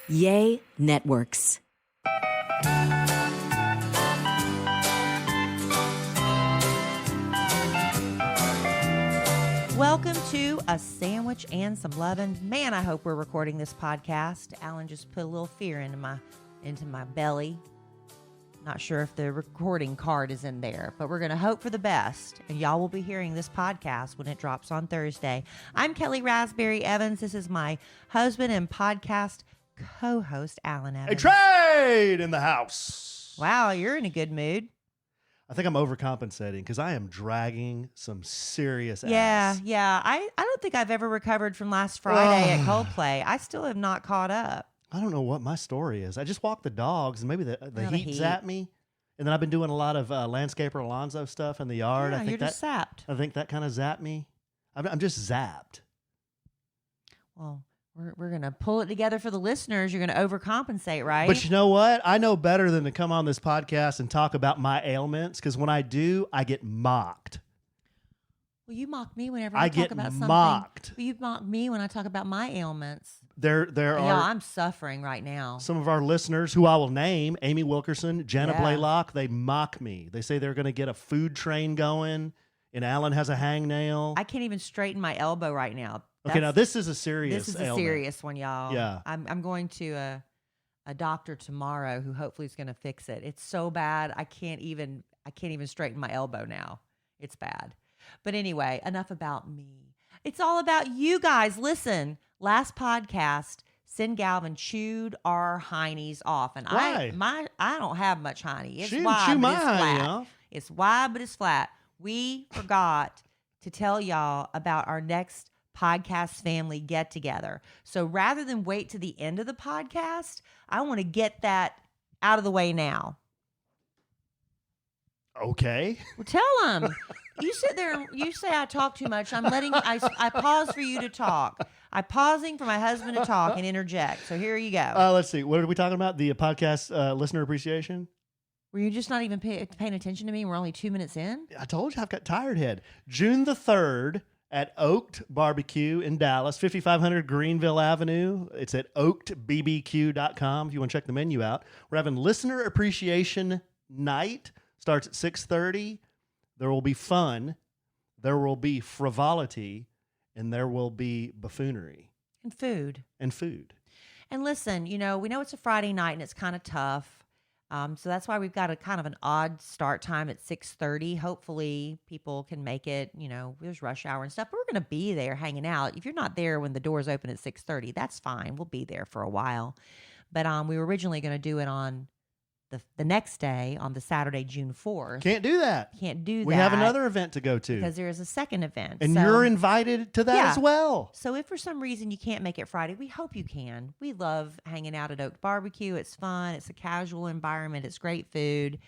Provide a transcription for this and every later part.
Yay Networks. Welcome to A Sandwich and Some Lovin'. Man, I hope we're recording this podcast. Alan just put a little fear into my belly. Not sure if the recording card is in there, but we're going to hope for the best. And y'all will be hearing this podcast when it drops on Thursday. I'm Kelly Raspberry Evans. This is my husband and podcast co-host, Alan Evans. A trade in the house. Wow, you're in a good mood. I think I'm overcompensating because I am dragging some serious ass. Yeah. I don't think I've ever recovered from last Friday at Coldplay. I still have not caught up. I don't know what my story is. I just walked the dogs and maybe the heat zapped me. And then I've been doing a lot of landscaper Alonzo stuff in the yard. Yeah, I think you're just zapped. I think that kind of zapped me. I'm just zapped. Well, we're going to pull it together for the listeners. You're going to overcompensate, right? But you know what? I know better than to come on this podcast and talk about my ailments because when I do, I get mocked. Well, you mock me whenever I talk about something. Mocked. Well, you mock me when I talk about my ailments. There are. I'm suffering right now. Some of our listeners, who I will name, Amy Wilkerson, Jenna Blaylock, they mock me. They say they're going to get a food train going, and Alan has a hangnail. I can't even straighten my elbow right now. Okay, now this is a serious This is a ailment. serious one, y'all. Yeah. I'm going to a doctor tomorrow who hopefully is going to fix it. It's so bad I can't even straighten my elbow now. It's bad. But anyway, enough about me. It's all about you guys. Listen, last podcast, Sin Galvin chewed our heinies off, and Why? I don't have much hiney. It's She didn't wide, chew but my it's hiney flat. off. It's wide, but it's flat. We forgot to tell y'all about our next Podcast Family Get Together. So rather than wait to the end of the podcast, I want to get that out of the way now. Okay. Well, tell them. You sit there and you say I talk too much. I pause for you to talk. I'm pausing for my husband to talk and interject. So here you go. Let's see. What are we talking about? The podcast listener appreciation? Were you just not even paying attention to me? We're only 2 minutes in. I told you I've got tired head. June the 3rd at Oak'd BBQ in Dallas, 5500 Greenville Avenue. It's at oakdbbq.com if you want to check the menu out. We're having listener appreciation night. Starts at 6:30. There will be fun. There will be frivolity. And there will be buffoonery. And food. And listen, we know it's a Friday night and it's kind of tough. So that's why we've got a kind of an odd start time at 6:30. Hopefully people can make it. There's rush hour and stuff, but we're going to be there hanging out. If you're not there when the doors open at 6:30, that's fine. We'll be there for a while. But we were originally going to do it on the next day, on the Saturday, June 4th. Can't do that. We have another event to go to. Because there is a second event. And you're invited to that as well. So if for some reason you can't make it Friday, we hope you can. We love hanging out at Oak'd BBQ. It's fun. It's a casual environment. It's great food,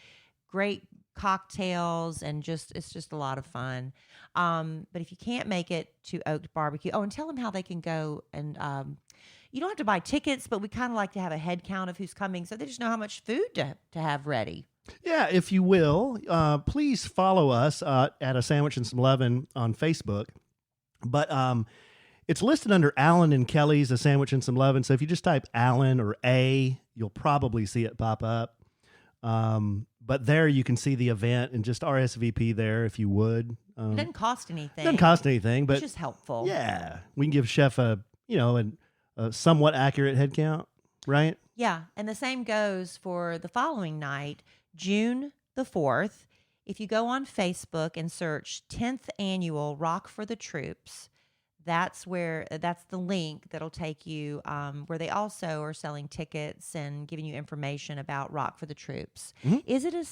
great cocktails, and it's just a lot of fun. But if you can't make it to Oak'd BBQ, and tell them how they can go and you don't have to buy tickets, but we kind of like to have a head count of who's coming so they just know how much food to have ready. Yeah, if you will, please follow us at A Sandwich and Some Lovin' on Facebook. But it's listed under Alan and Kelly's A Sandwich and Some Lovin'. So if you just type Alan or A, you'll probably see it pop up. But there you can see the event and just RSVP there if you would. It doesn't cost anything. Doesn't cost anything, but it's just helpful. Yeah, we can give Chef a somewhat accurate head count, right? Yeah, and the same goes for the following night, June the 4th. If you go on Facebook and search 10th Annual Rock for the Troops, that's the link that'll take you where they also are selling tickets and giving you information about Rock for the Troops. Mm-hmm. Is it a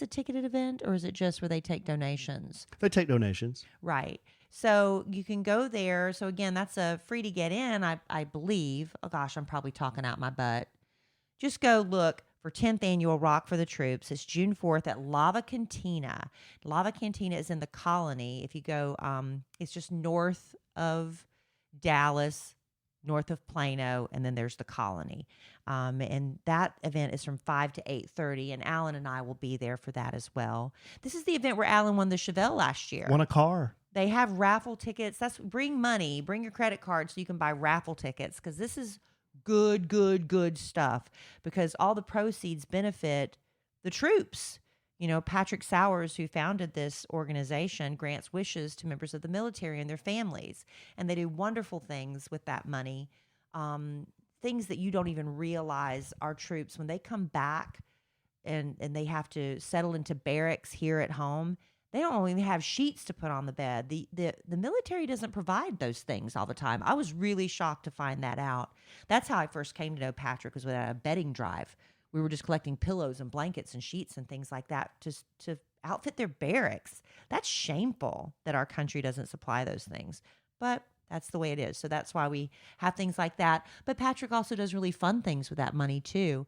ticketed event, or is it just where they take donations? They take donations. Right. So you can go there. So again, that's free to get in, I believe. Oh gosh, I'm probably talking out my butt. Just go look for 10th Annual Rock for the Troops. It's June 4th at Lava Cantina. Lava Cantina is in the Colony. If you go, it's just north of Dallas, north of Plano, and then there's the Colony. And that event is from 5 to 8:30, and Alan and I will be there for that as well. This is the event where Alan won the Chevelle last year. Won a car. They have raffle tickets. Bring money, bring your credit card so you can buy raffle tickets, because this is good stuff, because all the proceeds benefit the troops. You know, Patrick Sowers, who founded this organization, grants wishes to members of the military and their families, and they do wonderful things with that money. Things that you don't even realize our troops, when they come back and they have to settle into barracks here at home, they don't even have sheets to put on the bed. The military doesn't provide those things all the time. I was really shocked to find that out. That's how I first came to know Patrick, was with a bedding drive. We were just collecting pillows and blankets and sheets and things like that just to outfit their barracks. That's shameful that our country doesn't supply those things. But that's the way it is. So that's why we have things like that. But Patrick also does really fun things with that money too.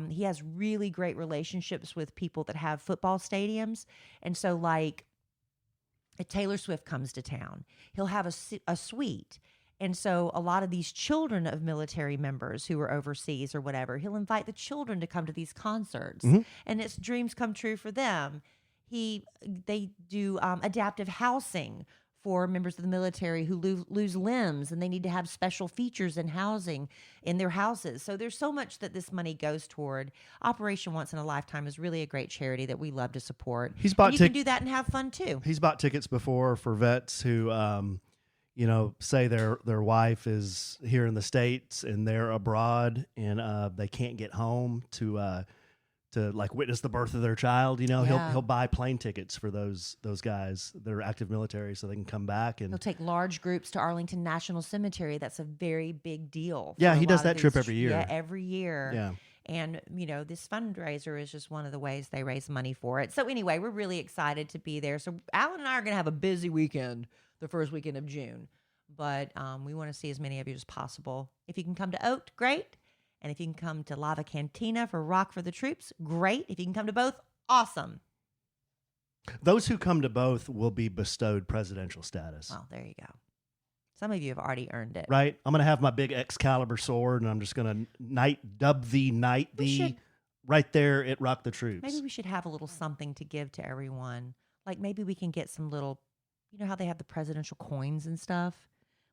He has really great relationships with people that have football stadiums. And so like if Taylor Swift comes to town, he'll have a suite. And so a lot of these children of military members who are overseas or whatever, he'll invite the children to come to these concerts. And it's dreams come true for them. They do adaptive housing for members of the military who lose limbs, and they need to have special features in housing in their houses. So there's so much that this money goes toward. Operation Once in a Lifetime is really a great charity that we love to support. You can do that and have fun too. He's bought tickets before for vets who say their wife is here in the States and they're abroad and they can't get home to like witness the birth of their child. He'll buy plane tickets for those guys that are active military so they can come back. And he'll take large groups to Arlington National Cemetery. That's a very big deal. Yeah, he does that trip every year. Yeah, every year. Yeah. And, this fundraiser is just one of the ways they raise money for it. So anyway, we're really excited to be there. So Alan and I are going to have a busy weekend, the first weekend of June. But we want to see as many of you as possible. If you can come to Oak'd, great. And if you can come to Lava Cantina for Rock for the Troops, great. If you can come to both, awesome. Those who come to both will be bestowed presidential status. Well, there you go. Some of you have already earned it. Right? I'm going to have my big Excalibur sword, and I'm just going to dub thee, knight thee, right there at Rock the Troops. Maybe we should have a little something to give to everyone. Like maybe we can get some little, you know how they have the presidential coins and stuff?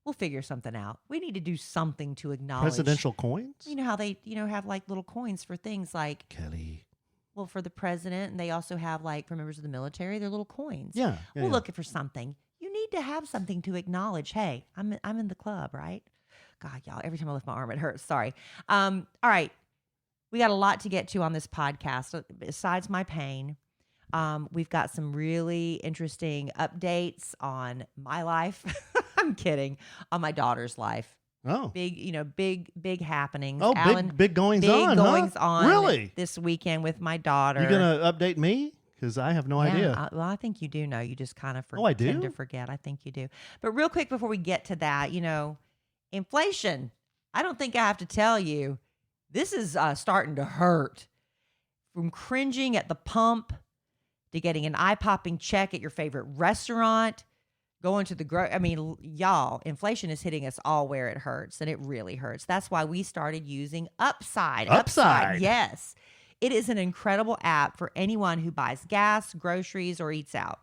We'll figure something out. We need to do something to acknowledge. Presidential coins? You know how they, have like little coins for things like... Kelly. Well, for the president, and they also have like for members of the military, they're little coins. Yeah. We're looking for something. You need to have something to acknowledge. Hey, I'm in the club, right? God, y'all, every time I lift my arm, it hurts. Sorry. All right. We got a lot to get to on this podcast. Besides my pain, we've got some really interesting updates on my life. I'm kidding. On my daughter's life. Oh. Big happenings. Oh, Alan, big goings on. Big goings on. Really? This weekend with my daughter. You going to update me? Because I have no idea. I think you do know. You just kind of I do? tend to forget. I think you do. But real quick before we get to that, inflation. I don't think I have to tell you. This is starting to hurt. From cringing at the pump to getting an eye-popping check at your favorite restaurant, going to the y'all, inflation is hitting us all where it hurts, and it really hurts. That's why we started using Upside. Upside, yes. It is an incredible app for anyone who buys gas, groceries, or eats out.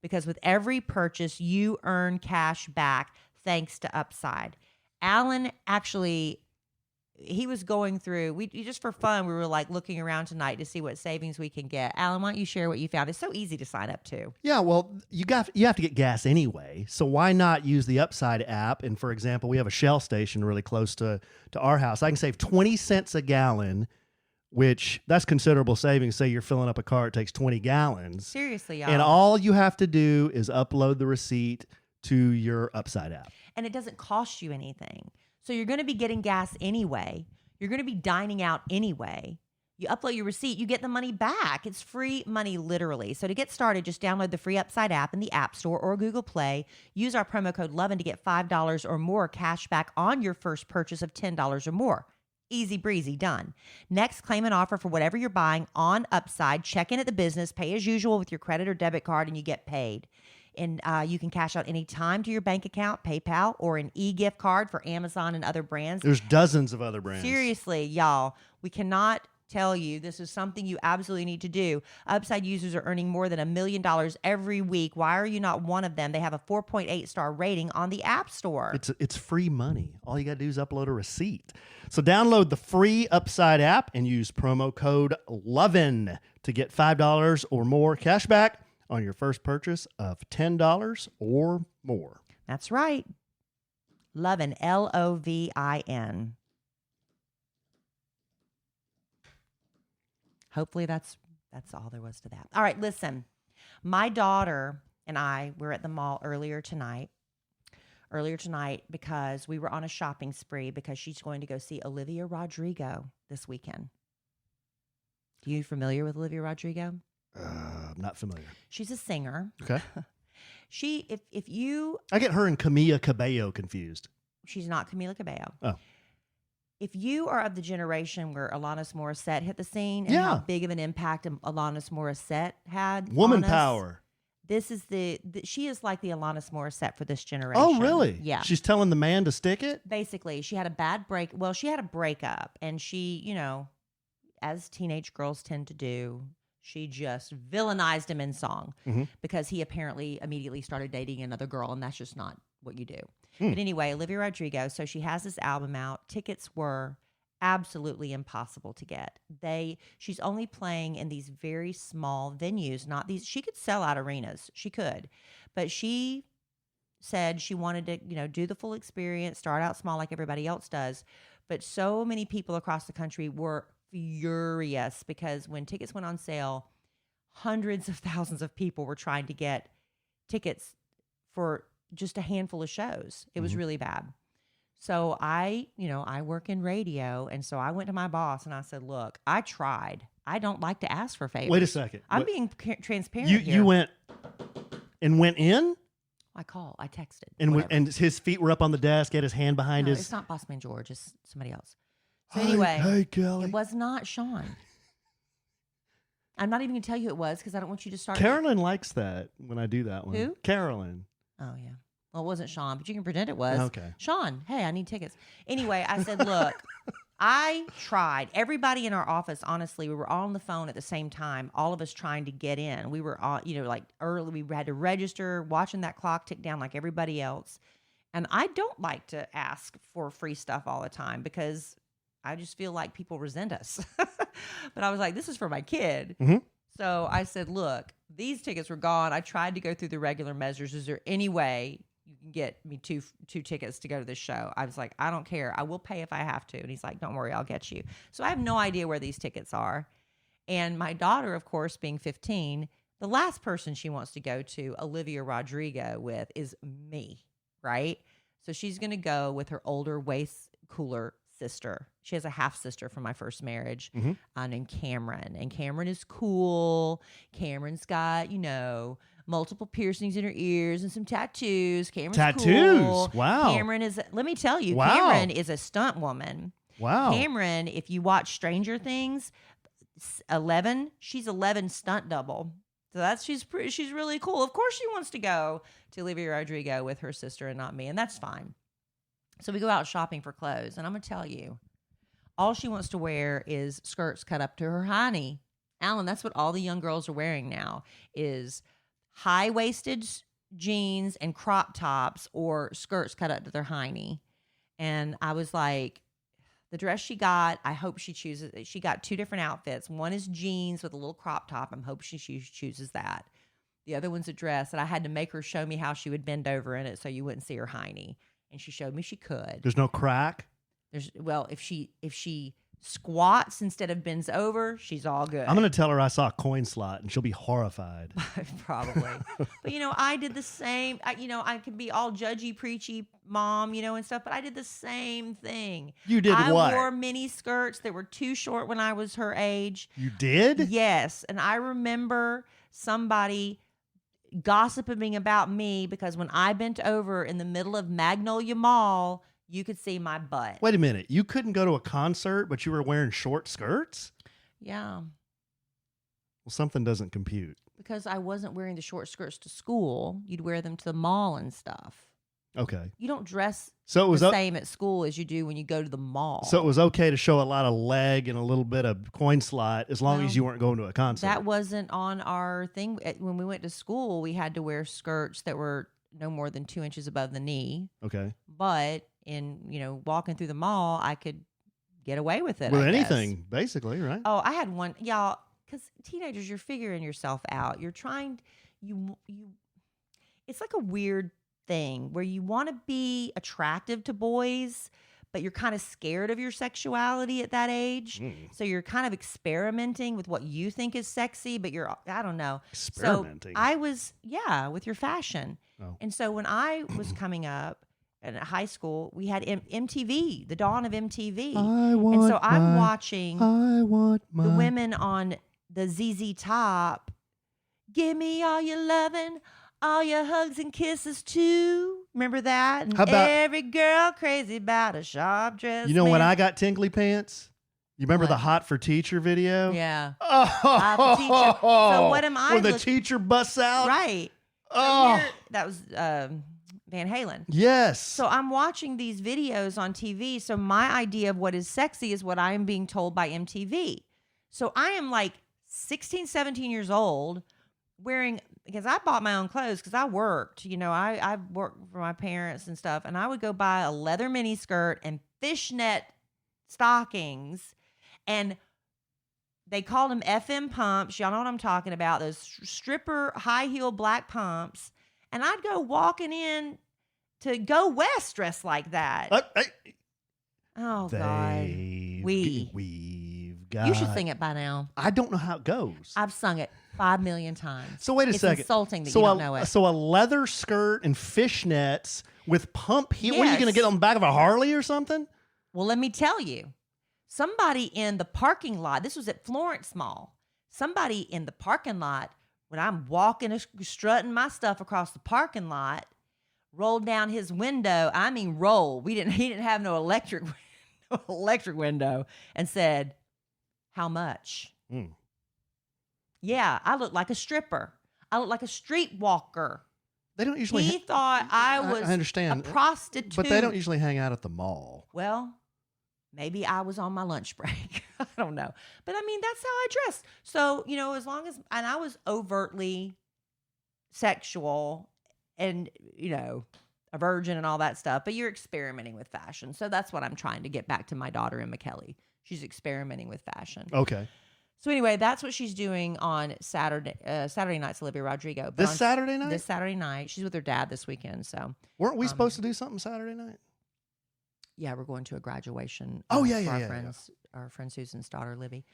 Because with every purchase, you earn cash back thanks to Upside. Alan actually... he was going through, just for fun, we were like looking around tonight to see what savings we can get. Alan, why don't you share what you found? It's so easy to sign up to. Yeah, well, you have to get gas anyway. So why not use the Upside app? And for example, we have a Shell station really close to our house. I can save 20 cents a gallon, which that's considerable savings. Say you're filling up a car, it takes 20 gallons. Seriously, y'all. And all you have to do is upload the receipt to your Upside app. And it doesn't cost you anything. So you're going to be getting gas anyway. You're going to be dining out anyway. You upload your receipt, you get the money back. It's free money, literally. So to get started, just download the free Upside app in the App Store or Google Play. Use our promo code LOVIN to get $5 or more cash back on your first purchase of $10 or more. Easy breezy, done. Next, claim an offer for whatever you're buying on Upside. Check in at the business, pay as usual with your credit or debit card, and you get paid. And you can cash out any time to your bank account, PayPal, or an e-gift card for Amazon and other brands. There's dozens of other brands. Seriously, y'all, we cannot tell you this is something you absolutely need to do. Upside users are earning more than $1 million every week. Why are you not one of them? They have a 4.8 star rating on the App Store. It's free money. All you got to do is upload a receipt. So download the free Upside app and use promo code LOVIN to get $5 or more cash back on your first purchase of $10 or more. That's right. Lovin, Lovin. Hopefully that's all there was to that. All right, listen. My daughter and I were at the mall earlier tonight because we were on a shopping spree because she's going to go see Olivia Rodrigo this weekend. Are you familiar with Olivia Rodrigo? I'm not familiar. She's a singer. Okay. If you... I get her and Camila Cabello confused. She's not Camila Cabello. Oh. If you are of the generation where Alanis Morissette hit the scene and how big of an impact Alanis Morissette had, woman power. This is she is like the Alanis Morissette for this generation. Oh, really? Yeah. She's telling the man to stick it? Basically, she had a bad break. Well, she had a breakup, and she, as teenage girls tend to do, she just villainized him in song because he apparently immediately started dating another girl, and that's just not what you do. But anyway, Olivia Rodrigo, so she has this album out. Tickets were absolutely impossible to get. She's only playing in these very small venues, not these. She could sell out arenas. She could. But she said she wanted to, do the full experience, start out small like everybody else does. But so many people across the country were furious because when tickets went on sale, hundreds of thousands of people were trying to get tickets for just a handful of shows. It was really bad. So I work in radio. And so I went to my boss and I said, look, I tried. I don't like to ask for favors. Wait a second. I'm being transparent here. You went in? I texted. And his feet were up on the desk, had his hand behind his... It's not Boss Man George. It's somebody else. So anyway. Hey, Kelly. It was not Sean. I'm not even going to tell you it was because I don't want you to start... Carolyn likes that when I do that one. Who? Carolyn. Oh, yeah. Well, it wasn't Sean, but you can pretend it was. Okay. Sean, hey, I need tickets. Anyway, I said, look, I tried. Everybody in our office, honestly, we were all on the phone at the same time, all of us trying to get in. We were all, early. We had to register, watching that clock tick down like everybody else. And I don't like to ask for free stuff all the time because I just feel like people resent us. But I was like, this is for my kid. So I said, look, these tickets were gone. I tried to go through the regular measures. Is there any way you can get me two tickets to go to this show? I was like, I don't care. I will pay if I have to. And he's like, don't worry, I'll get you. So I have no idea where these tickets are. And my daughter, of course, being 15, the last person she wants to go to Olivia Rodrigo with is me, right? So she's going to go with her older, way cooler sister. She has a half sister from my first marriage named Cameron. And Cameron is cool. Cameron's got, multiple piercings in her ears and some tattoos. Cameron's cool. Wow. Cameron is, let me tell you, wow. Cameron is a stunt woman. Wow. Cameron, if you watch Stranger Things, 11, she's 11 stunt double. So she's really cool. Of course she wants to go to Olivia Rodrigo with her sister and not me, and that's fine. So we go out shopping for clothes, and I'm going to tell you, all she wants to wear is skirts cut up to her hiney. Alan, that's what all the young girls are wearing now is high-waisted jeans and crop tops or skirts cut up to their hiney. And I was like, the dress she got, I hope she chooses. She got two different outfits. One is jeans with a little crop top. I'm hoping she chooses that. The other one's a dress, and I had to make her show me how she would bend over in it so you wouldn't see her hiney. And she showed me she could. There's no crack? If she squats instead of bends over, she's all good. I'm going to tell her I saw a coin slot, and she'll be horrified. Probably. But, I did the same. I could be all judgy, preachy mom, and stuff, but I did the same thing. You did what? I wore mini skirts that were too short when I was her age. You did? Yes. And I remember somebody gossiping about me because when I bent over in the middle of Magnolia Mall, you could see my butt. Wait a minute. You couldn't go to a concert, but you were wearing short skirts? Yeah. Well, something doesn't compute. Because I wasn't wearing the short skirts to school. You'd wear them to the mall and stuff. Okay. You don't dress So it was the same at school as you do when you go to the mall. So it was okay to show a lot of leg and a little bit of coin slot as long as you weren't going to a concert. That wasn't on our thing. When we went to school, we had to wear skirts that were no more than 2 inches above the knee. Okay. But in, walking through the mall, I could get away with it. With I anything, guess. basically, right? Oh, I had one, y'all, because teenagers, you're figuring yourself out. You're trying, it's like a weird thing where you want to be attractive to boys, but you're kind of scared of your sexuality at that age. So you're kind of experimenting with what you think is sexy, but I don't know. Experimenting. So I was, with your fashion. Oh. And so when I was coming up in high school, we had MTV, the dawn of MTV. And so I'm watching the women on the ZZ Top. Give me all your loving, all your hugs and kisses too. Remember that? And How about every girl crazy about a sharp dress. You know when I got tingly pants? You remember the Hot for Teacher video? Yeah. Oh, Hot for Teacher. So what am I? When the teacher busts out? Right. Oh. That was Van Halen. Yes. So I'm watching these videos on TV. So my idea of what is sexy is what I am being told by MTV. So I am like 16, 17 years old because I bought my own clothes because I worked. I worked for my parents and stuff. And I would go buy a leather mini skirt and fishnet stockings. And they called them FM pumps. Y'all know what I'm talking about. Those stripper high heel black pumps. And I'd go walking in to Go West dressed like that. Oh, God. We've got... You should sing it by now. I don't know how it goes. I've sung it 5 million times. So wait a second. It's insulting that you don't know it. So a leather skirt and fishnets with pump heel. Yes. What are you going to get on the back of a Harley or something? Well, let me tell you. Somebody in the parking lot, this was at Florence Mall. Somebody in the parking lot, when I'm walking, strutting my stuff across the parking lot, rolled down his window. I mean, roll. He didn't have no electric window, and said, "How much?" Yeah, I look like a stripper. I look like a streetwalker. They don't usually. He thought I was I understand. a prostitute. But they don't usually hang out at the mall. Well, maybe I was on my lunch break. I don't know. But I mean, that's how I dressed. So, as long as, and I was overtly sexual and, a virgin and all that stuff, but you're experimenting with fashion. So that's what I'm trying to get back to my daughter, Emma Kelly. She's experimenting with fashion. Okay. So anyway, that's what she's doing on Saturday night's Olivia Rodrigo. But This Saturday night? This Saturday night. She's with her dad this weekend. So weren't we supposed to do something Saturday night? Yeah, we're going to a graduation. Oh, for our friend Susan's daughter, Libby.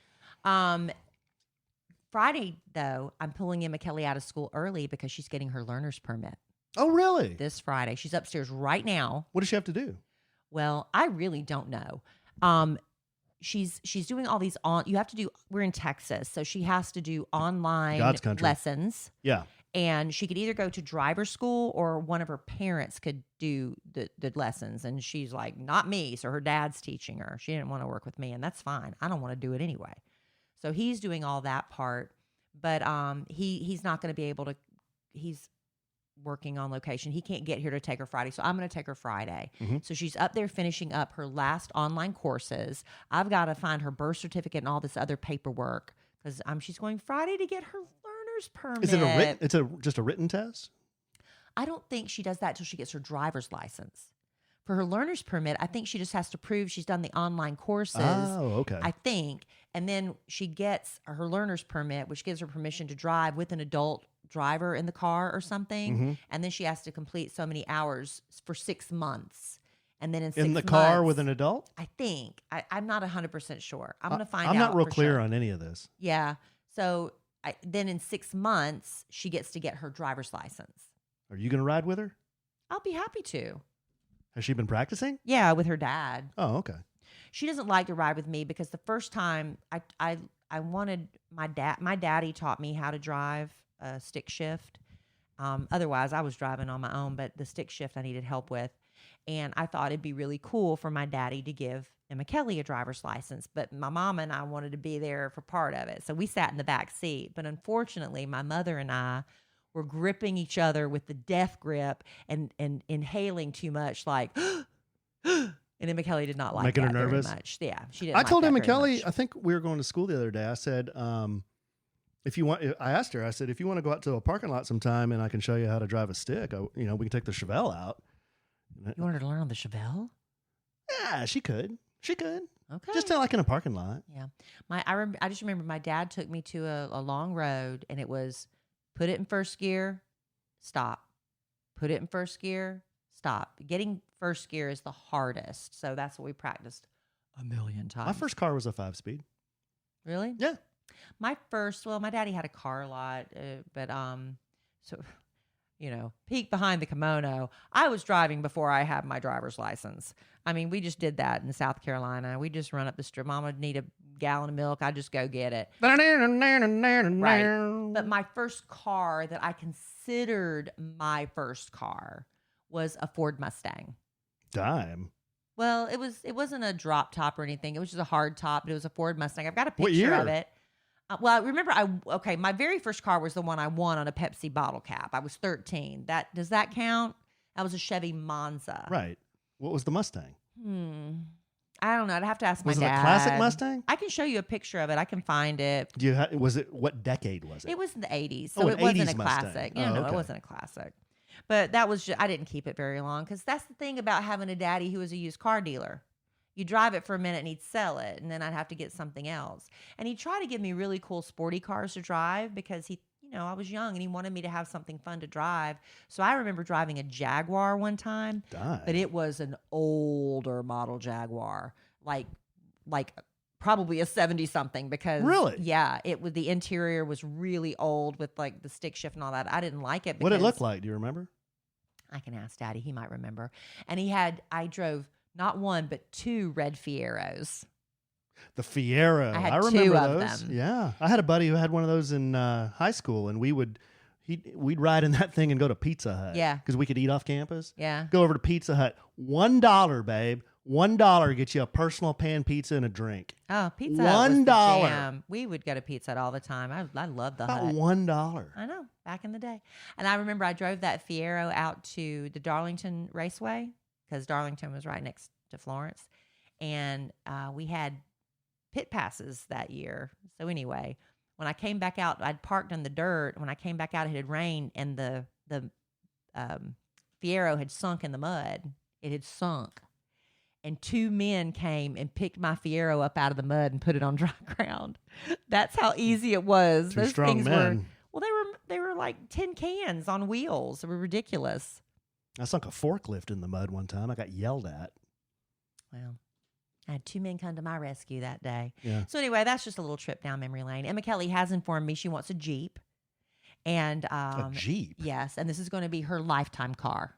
Friday, though, I'm pulling Emma Kelly out of school early because she's getting her learner's permit. Oh, really? This Friday. She's upstairs right now. What does she have to do? Well, I really don't know. She's doing all these we're in Texas, so she has to do online lessons. Yeah. And she could either go to driver school or one of her parents could do the lessons. And she's like, not me. So her dad's teaching her. She didn't want to work with me, and that's fine. I don't want to do it anyway. So he's doing all that part, but he's not going to be able to. He's working on location. He can't get here to take her Friday, so I'm going to take her Friday. Mm-hmm. So she's up there finishing up her last online courses. I've got to find her birth certificate and all this other paperwork because she's going Friday to get her learner's permit. Is it just a written test? I don't think she does that till she gets her driver's license. For her learner's permit, I think she just has to prove she's done the online courses. Oh, okay. I think. And then she gets her learner's permit, which gives her permission to drive with an adult driver in the car or something. Mm-hmm. And then she has to complete so many hours for 6 months. And then in the car with an adult? I think. I'm not 100% sure. I'm going to find out. I'm not real clear sure on any of this. Yeah. So then in 6 months, she gets to get her driver's license. Are you going to ride with her? I'll be happy to. Has she been practicing? Yeah, with her dad. Oh, okay. She doesn't like to ride with me because the first time I wanted my daddy taught me how to drive a stick shift. Otherwise, I was driving on my own, but the stick shift I needed help with. And I thought it'd be really cool for my daddy to give Emma Kelly a driver's license. But my mama and I wanted to be there for part of it. So we sat in the back seat. But unfortunately, my mother and I were gripping each other with the death grip and inhaling too much, like, and Emma Kelly did not like Making her that very nervous? much. Yeah, she didn't. I like told that Emma very Kelly, much. I think we were going to school the other day. I said, if you want, I asked her, I said, if you want to go out to a parking lot sometime and I can show you how to drive a stick, we can take the Chevelle out. You wanted to learn on the Chevelle? Yeah, she could. She could. Okay. Just like in a parking lot. Yeah. I just remember my dad took me to a long road, and it was put it in first gear, stop. Put it in first gear, stop. Getting first gear is the hardest. So that's what we practiced a million times. My first car was a 5-speed. Really? Yeah. My daddy had a car a lot, but so, peek behind the kimono. I was driving before I had my driver's license. I mean, we just did that in South Carolina. We just run up the street. Mama would need a gallon of milk. I just go get it. Right. But my first car that I considered my first car was a Ford Mustang. Dime. Well, it wasn't a drop top or anything. It was just a hard top, but it was a Ford Mustang. I've got a What picture year? of it. Well, I remember my very first car was the one I won on a Pepsi bottle cap. I was 13. Does that count? That was a Chevy Monza. Right. What was the Mustang? I don't know. I'd have to ask my dad. Was it a classic Mustang? I can show you a picture of it. I can find it. What decade was it? It was in the 80s, Oh, so an it wasn't 80s a Mustang. classic. Oh, No, okay. it wasn't a classic. But that was I didn't keep it very long because that's the thing about having a daddy who was a used car dealer. You drive it for a minute and he'd sell it, and then I'd have to get something else. And he'd try to give me really cool sporty cars to drive because I was young and he wanted me to have something fun to drive. So I remember driving a Jaguar one time, Dime. but it was an older model Jaguar, like probably a 70-something because Really? Yeah, the interior was really old with like the stick shift and all that. I didn't like it. What did it look because- like? Do you remember? I can ask Daddy. He might remember. And I drove not one, but 2 red Fieros. The Fiero. I had remember 2 of those. them. Yeah. I had a buddy who had one of those in high school, and we'd ride in that thing and go to Pizza Hut. Yeah. Because we could eat off campus. Yeah. Go over to Pizza Hut. $1, babe. $1 gets you a personal pan pizza and a drink. Oh, Pizza Hut was the $1. jam. We would go to Pizza Hut all the time. I loved the About Hut. $1. I know, back in the day. And I remember I drove that Fiero out to the Darlington Raceway because Darlington was right next to Florence. And we had pit passes that year. So anyway, when I came back out, I'd parked in the dirt. When I came back out, it had rained and the Fiero had sunk in the mud. It had sunk. And 2 men came and picked my Fiero up out of the mud and put it on dry ground. That's how easy it was. Two Those strong things men. they were like tin cans on wheels. They were ridiculous. I sunk a forklift in the mud one time. I got yelled at. Well, I had 2 men come to my rescue that day. Yeah. So anyway, that's just a little trip down memory lane. Emma Kelly has informed me she wants a Jeep. And A Jeep? Yes, and this is going to be her lifetime car.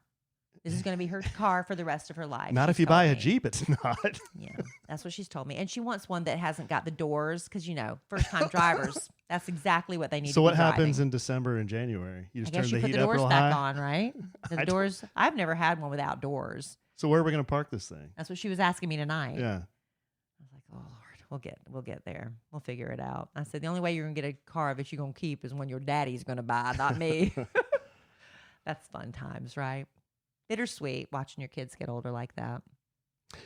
This is going to be her car for the rest of her life. Not she's if you told buy a me. Jeep, it's not. Yeah, that's what she's told me. And she wants one that hasn't got the doors because, first-time drivers, that's exactly what they need So to be what happens driving. in December and January? You I just guess turn you the put heat the up doors real back high? on, right? The doors. I've never had one without doors. So where are we going to park this thing? That's what she was asking me tonight. Yeah. I was like, oh, Lord, we'll get there. We'll figure it out. I said, the only way you're going to get a car that you're going to keep is when your daddy's going to buy, not me. That's fun times, right? Bittersweet watching your kids get older like that.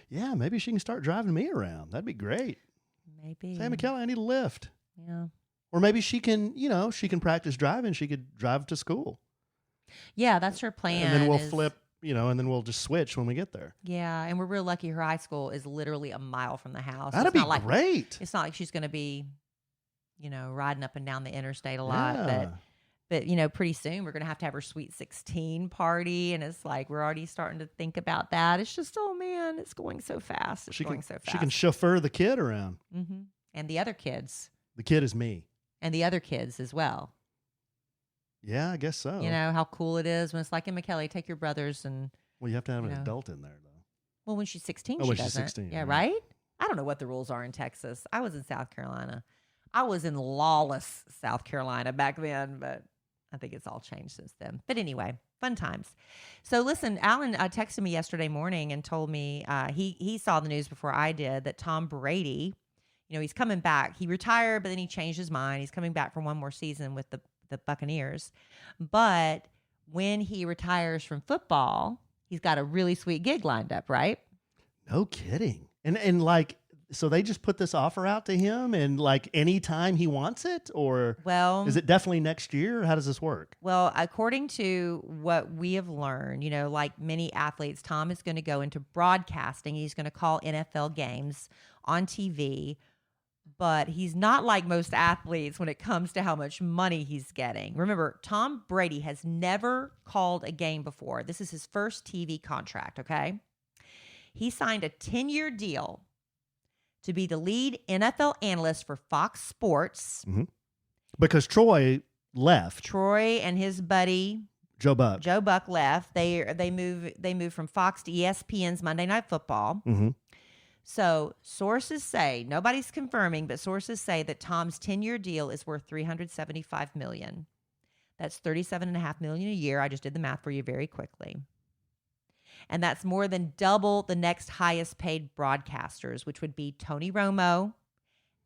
Yeah, maybe she can start driving me around. That'd be great. Maybe. Say, McKelly, I need a lift. Yeah. Or maybe she can, she can practice driving. She could drive to school. Yeah, that's her plan. And then we'll is- flip, and then we'll just switch when we get there. Yeah, and we're real lucky. Her high school is literally a mile from the house. That'd It's be not like, great. It's not like she's going to be, riding up and down the interstate a lot. Yeah. But pretty soon we're going to have her Sweet 16 party. And it's like we're already starting to think about that. It's just, oh, man, it's going so fast. It's going so fast. She can chauffeur the kid around. Mm-hmm. And the other kids. The kid is me. And the other kids as well. Yeah, I guess so. You know how cool it is when it's like, Emma Kelly, take your brothers and... Well, you have to have an you know. adult in there, though. Well, when she's 16, Oh, she when she's doesn't. 16, Yeah, right. right? I don't know what the rules are in Texas. I was in South Carolina. I was in lawless South Carolina back then, but I think it's all changed since then. But anyway, fun times. So listen, Alan texted me yesterday morning and told me he saw the news before I did that Tom Brady, he's coming back. He retired, but then he changed his mind. He's coming back for one more season with the the Buccaneers. But when he retires from football, he's got a really sweet gig lined up, right? No kidding. And like, so they just put this offer out to him and like anytime he wants it, or is it definitely next year? How does this work? Well, according to what we have learned, you know, like many athletes, Tom is going to go into broadcasting. He's going to call NFL games on TV, but he's not like most athletes when it comes to how much money he's getting. Remember, Tom Brady has never called a game before. This is his first TV contract, okay? He signed a 10-year deal to be the lead NFL analyst for Fox Sports. Mm-hmm. Because Troy left. Troy and his buddy Joe Buck left. They moved from Fox to ESPN's Monday Night Football. Mm-hmm. So sources say, nobody's confirming, but sources say that Tom's 10-year deal is worth $375 million. That's $37.5 million a year. I just did the math for you very quickly. And that's more than double the next highest paid broadcasters, which would be Tony Romo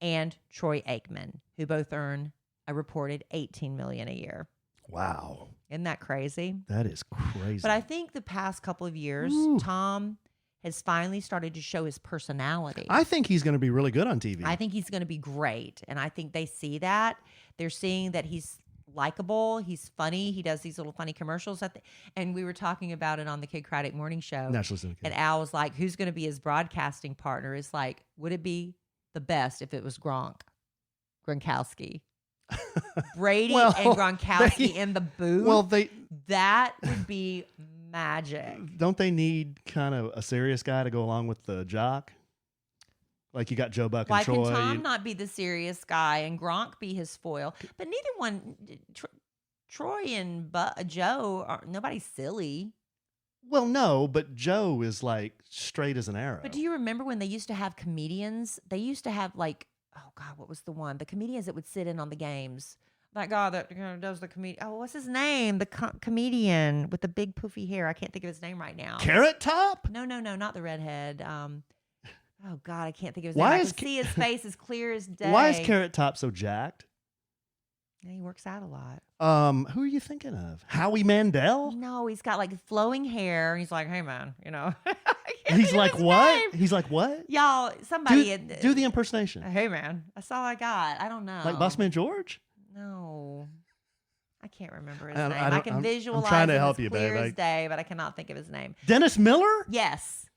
and Troy Aikman, who both earn a reported $18 million a year. Wow. Isn't that crazy? That is crazy. But I think the past couple of years, Tom has finally started to show his personality. I think he's going to be really good on TV. I think he's going to be great. And I think they see that. They're seeing that he's likable. He's funny. He does these little funny commercials. And we were talking about it on the Kid Craddock Morning Show. And Al was like, who's going to be his broadcasting partner? It's like, would it be the best if it was Gronkowski? Brady and Gronkowski in the booth. Well, that would be magic. Don't they need kind of a serious guy to go along with the jock? Like you got Joe Buck and Troy. Why can Tom not be the serious guy and Gronk be his foil? But neither one, Troy and Joe, nobody's silly. Well, no, but Joe is like straight as an arrow. But do you remember when they used to have comedians? They used to have like, oh God, what was the one? The comedians that would sit in on the games. That guy that does the comedian. Oh, what's his name? The comedian with the big poofy hair. I can't think of his name right now. Carrot Top? No, not the redhead. Oh God, I can't think of his name. I can see his face as clear as day. Why is Carrot Top so jacked? Yeah, he works out a lot. Who are you thinking of? Howie Mandel? No, he's got like flowing hair. And he's like, hey man, you know. He's like what? Name. He's like what? Y'all, somebody do the impersonation. Hey man, that's all I got. I don't know. Like Bossman George? No. I can't remember his name. I can visualize I'm trying to help him you, clear babe. as day, but I cannot think of his name. Dennis Miller? Yes.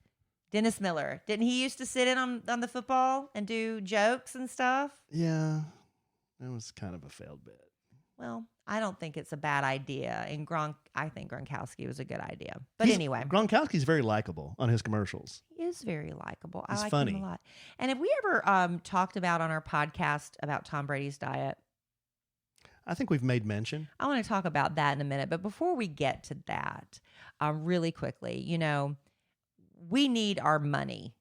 Dennis Miller. Didn't he used to sit in on the football and do jokes and stuff? Yeah. That was kind of a failed bit. Well, I don't think it's a bad idea. And I think Gronkowski was a good idea. But anyway. Gronkowski's very likable on his commercials. He is very likable. He's I like funny. him a lot. And have we ever talked about on our podcast about Tom Brady's diet? I think we've made mention. I want to talk about that in a minute. But before we get to that, really quickly, you know, we need our money.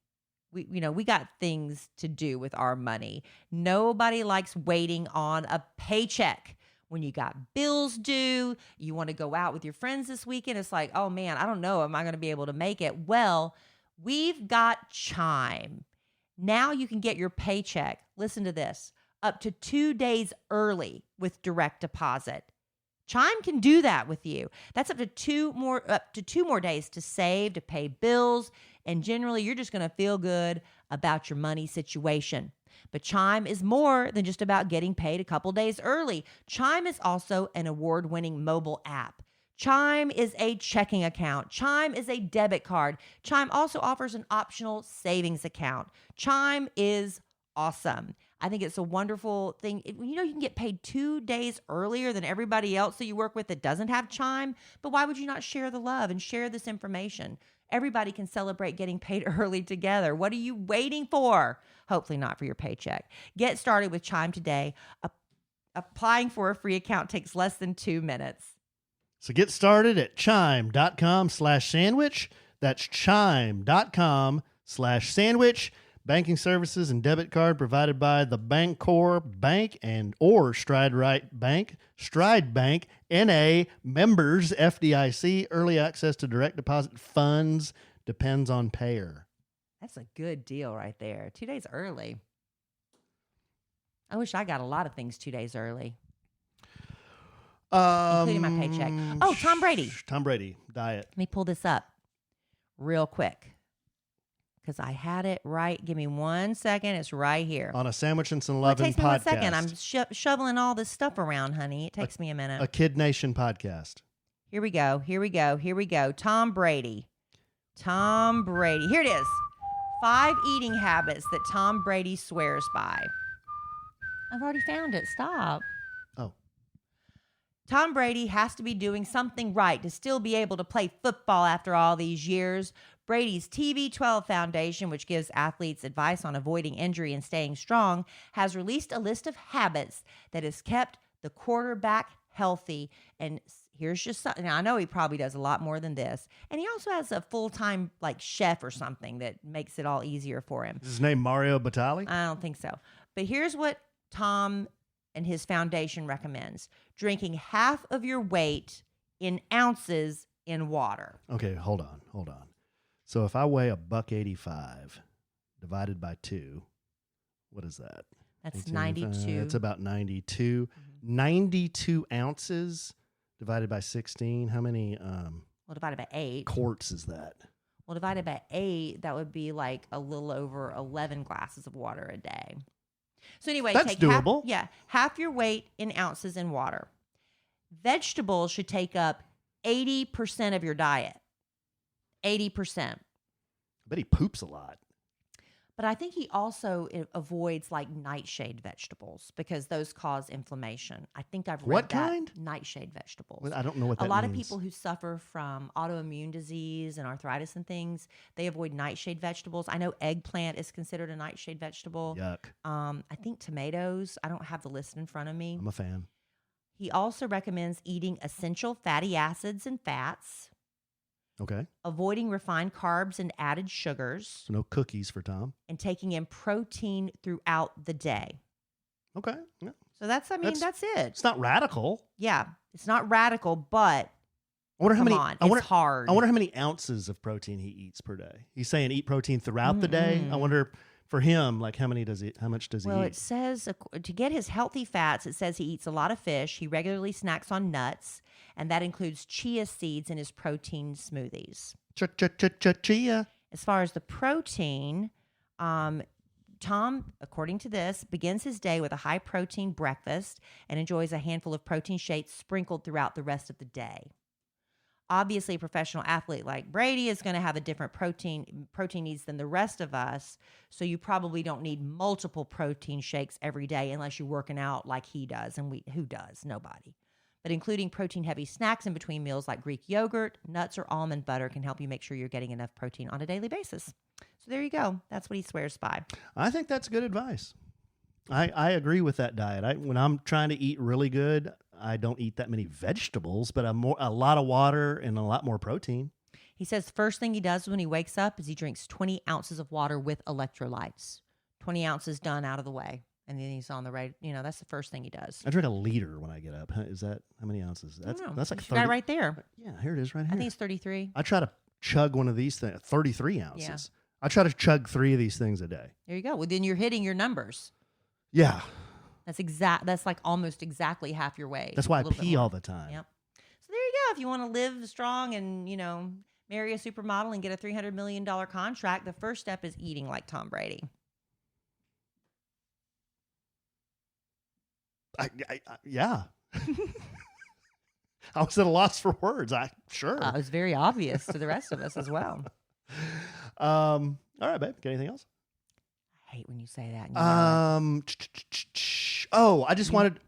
We got things to do with our money. Nobody likes waiting on a paycheck. When you got bills due, you want to go out with your friends this weekend. It's like, oh man, I don't know. Am I going to be able to make it? Well, we've got Chime. Now you can get your paycheck. Listen to this. Up to 2 days early with direct deposit. Chime can do that with you. That's up to two more days to save, to pay bills, and generally you're just going to feel good about your money situation. But Chime is more than just about getting paid a couple days early. Chime is also an award-winning mobile app. Chime is a checking account. Chime is a debit card. Chime also offers an optional savings account. Chime is awesome. I think it's a wonderful thing. You know, you can get paid 2 days earlier than everybody else that you work with that doesn't have Chime. But why would you not share the love and share this information? Everybody can celebrate getting paid early together. What are you waiting for? Hopefully not for your paycheck. Get started with Chime today. Applying for a free account takes less than 2 minutes. So get started at chime.com/sandwich. That's chime.com/sandwich. Banking services and debit card provided by the Bancorp Bank or Stride Bank, NA, members, FDIC. Early access to direct deposit funds depends on payer. That's a good deal right there. 2 days early. I wish I got a lot of things 2 days early. including my paycheck. Oh, Tom Brady. Tom Brady diet. Let me pull this up real quick because I had it right. Give me 1 second. It's right here. On a Sandwich and Some It Lovin' takes me podcast. 1 second. I'm shoveling all this stuff around, honey. It takes me a minute. A Kid Nation podcast. Here we go. Here we go. Here we go. Tom Brady. Tom Brady. Here it is. 5 eating habits that Tom Brady swears by. I've already found it. Stop. Oh. Tom Brady has to be doing something right to still be able to play football after all these years. Brady's TB12 Foundation, which gives athletes advice on avoiding injury and staying strong, has released a list of habits that has kept the quarterback healthy. And here's just something. Now, I know he probably does a lot more than this. And he also has a full-time like chef or something that makes it all easier for him. Is his name Mario Batali? I don't think so. But here's what Tom and his foundation recommends: drinking half of your weight in ounces in water. Okay, hold on. So if I weigh $185 divided by 2, what is that? That's 18, 92. That's about 92. 92 ounces divided by 16. How many Well, divided by 8. quarts is that? Well, divided by 8, that would be like a little over 11 glasses of water a day. So anyway, That's take doable. half your weight in ounces in water. Vegetables should take up 80% of your diet. 80%. I bet he poops a lot. But I think he also avoids like nightshade vegetables because those cause inflammation. I think I've read What that. kind? Nightshade vegetables. Well, I don't know what that A lot means. of people who suffer from autoimmune disease and arthritis and things, they avoid nightshade vegetables. I know eggplant is considered a nightshade vegetable. Yuck. I think tomatoes. I don't have the list in front of me. I'm a fan. He also recommends eating essential fatty acids and fats, Okay. avoiding refined carbs and added sugars, So no cookies for Tom. and taking in protein throughout the day. Okay. Yeah. So that's it. It's not radical. Yeah, it's not radical, but I wonder how come many. on, I wonder, it's hard. I wonder how many ounces of protein he eats per day. He's saying eat protein throughout the day. I wonder for him, like how much does he Well, eat? it says to get his healthy fats, it says he eats a lot of fish. He regularly snacks on nuts, and that includes chia seeds in his protein smoothies. Chia. As far as the protein, Tom, according to this, begins his day with a high-protein breakfast and enjoys a handful of protein shakes sprinkled throughout the rest of the day. Obviously, a professional athlete like Brady is going to have a different protein needs than the rest of us, so you probably don't need multiple protein shakes every day unless you're working out like he does, and who does? Nobody. But including protein-heavy snacks in between meals like Greek yogurt, nuts, or almond butter can help you make sure you're getting enough protein on a daily basis. So there you go. That's what he swears by. I think that's good advice. I agree with that diet. When I'm trying to eat really good, I don't eat that many vegetables, but a lot of water and a lot more protein. He says first thing he does when he wakes up is he drinks 20 ounces of water with electrolytes. 20 ounces done out of the way. And then he's on the right. That's the first thing he does. I drink a liter when I get up. Is that how many ounces? That's like 30. Got it right there. Yeah, here it is right here. I think it's 33. I try to chug one of these things, 33 ounces. Yeah. I try to chug 3 of these things a day. There you go. Well, then you're hitting your numbers. Yeah. That's like almost exactly half your weight. That's why I pee all the time. Yep. So there you go. If you want to live strong and, marry a supermodel and get a $300 million contract, the first step is eating like Tom Brady. Yeah. I was at a loss for words. Sure. It was very obvious to the rest of us as well. All right, babe. Got anything else? I hate when you say that. I just wanted.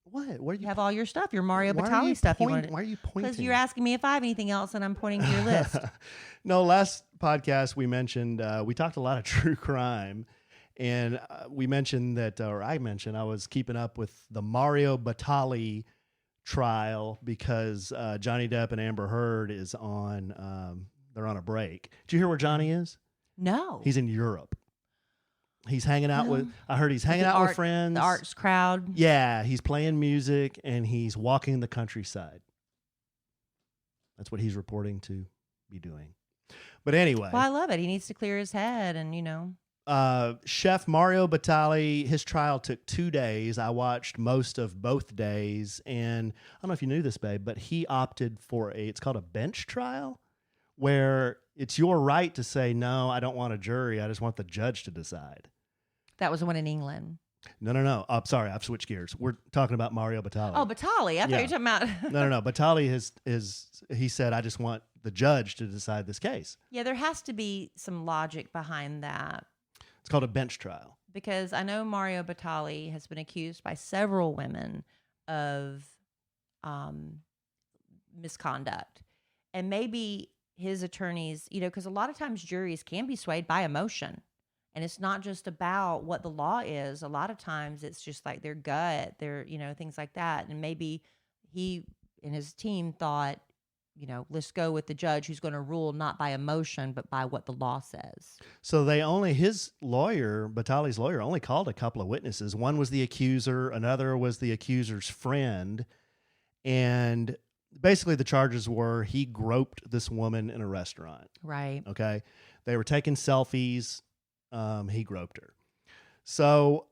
What? Where you have all your stuff, your Mario why are Batali you stuff. Why are you pointing? Because you're asking me if I have anything else, and I'm pointing to your list. No, last podcast we mentioned we talked a lot of true crime, and we mentioned that, or I mentioned I was keeping up with the Mario Batali trial because Johnny Depp and Amber Heard is on. They're on a break. Did you hear where Johnny is? No. He's in Europe. He's hanging out with. I heard he's hanging out with friends. The arts crowd. Yeah, he's playing music and he's walking the countryside. That's what he's reporting to be doing. But anyway, Well, I love it. He needs to clear his head and Chef Mario Batali, his trial took 2 days. I watched most of both days, and I don't know if you knew this, babe, but he opted for it's called a bench trial, where it's your right to say, no, I don't want a jury. I just want the judge to decide. That was the one in England. No. I'm sorry, I've switched gears. We're talking about Mario Batali. Oh, Batali. I thought you were talking about... No. Batali he said, I just want the judge to decide this case. Yeah, there has to be some logic behind that. It's called a bench trial. Because I know Mario Batali has been accused by several women of misconduct. And maybe his attorneys, because a lot of times juries can be swayed by emotion. And it's not just about what the law is. A lot of times it's just like their gut, things like that. And maybe he and his team thought, let's go with the judge who's going to rule not by emotion, but by what the law says. So his lawyer, Batali's lawyer, only called a couple of witnesses. One was the accuser, another was the accuser's friend. And basically the charges were he groped this woman in a restaurant. Right. Okay. They were taking selfies. He groped her. So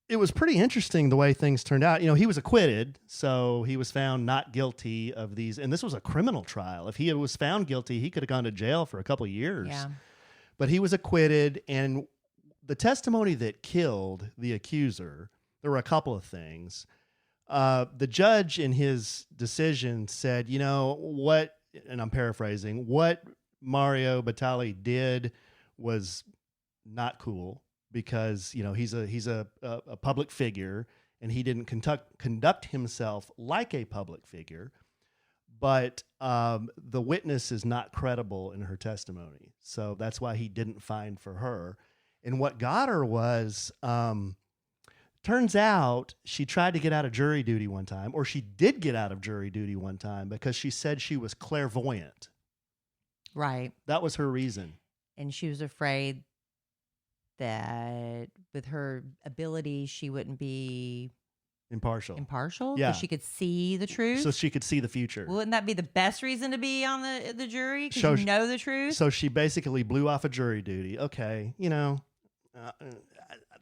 it was pretty interesting the way things turned out. He was acquitted, so he was found not guilty of these. And this was a criminal trial. If he was found guilty, he could have gone to jail for a couple of years. Yeah. But he was acquitted. And the testimony that killed the accuser, there were a couple of things. The judge in his decision said, what, and I'm paraphrasing, what Mario Batali did was not cool. Because he's a public figure and he didn't conduct himself like a public figure, but the witness is not credible in her testimony, so that's why he didn't find for her. And what got her was, turns out she tried to get out of jury duty one time, or she did get out of jury duty one time because she said she was clairvoyant. Right. That was her reason, and she was afraid that with her ability, she wouldn't be impartial. Yeah. She could see the truth. So she could see the future. Wouldn't that be the best reason to be on the jury? Because you know the truth. So she basically blew off of jury duty. Okay.